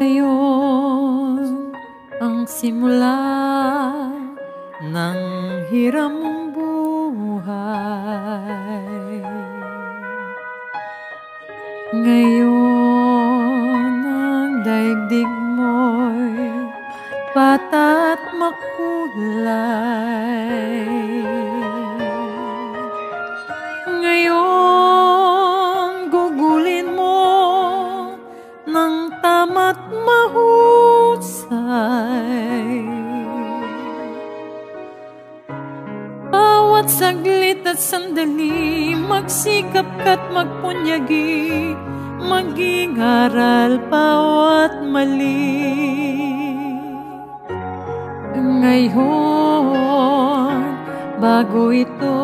Ngayon ang simula ng hiram mong buhay. Ngayon ang daigdig mo'y bata't makulay. Ngayon gugulin mo ng tama't mahusay. Bawat saglit at sandali, magsikap ka't magpunyagi, maging aral bawat mali. Ngayon, bago ito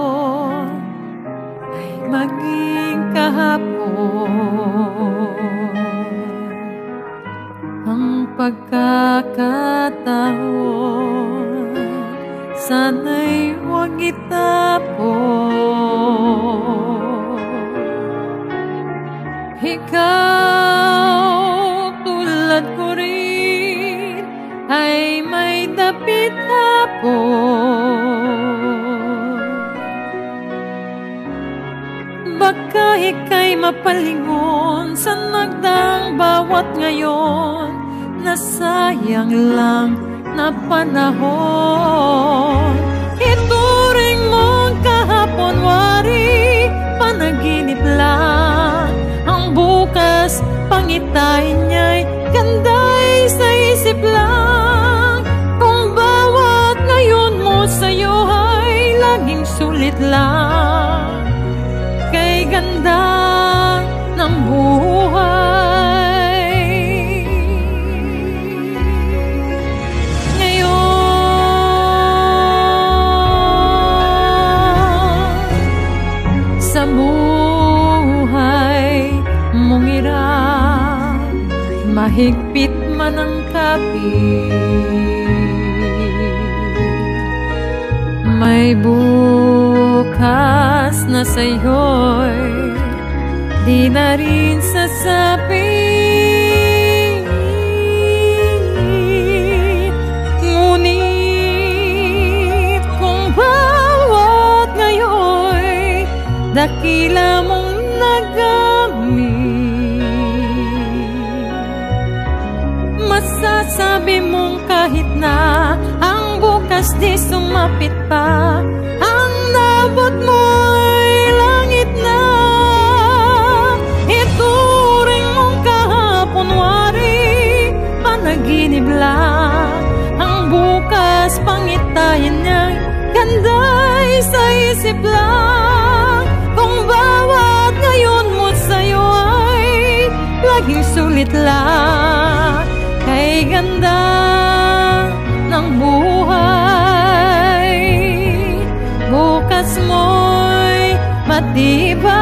ay maging kahapon. Ang pagkakataon, sana'y huwag itapon. Ikaw, tulad ko rin, ay may dapit hapon. Baka ika'y mapalingon sa nagdaang bawat ngayon, nasayang lang na panahon. Ituring mong kahapon, wari, panaginip lang. Ang bukas, pangitay niya'y ganday sa isip lang. Kung bawat ngayon mo sa'yo ay laging sulit lang, kay ganda ng buhay. Ngayon, sa buhay mong irang, mahigpit man ang kapit, may bukas na sa'yo'y di na rin sasapit. Ngunit kung bawat ngayon'y dakila mong nagamit, masasabi mong kahit na ang bukas di sumapit pa, ang nabot mo'y langit na. Ituring mong kahapon, wari, panaginip lang. Ang bukas, pangitayin niya'y ganday sa isip lang. Kung bawat ngayon mo sa'yo ay laging sulit lang, kay ganda ng buhay. Bukas mo'y matibay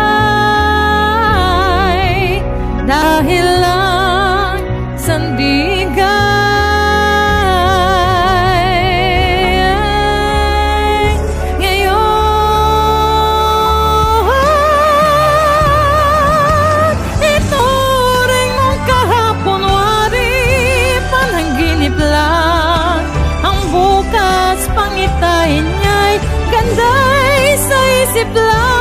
dahil lang sandigay. Ngayon, ituring mong kahapon, wari, panaginip lang. Ang bukas, pangitayin niya'y ganday sa isip lang.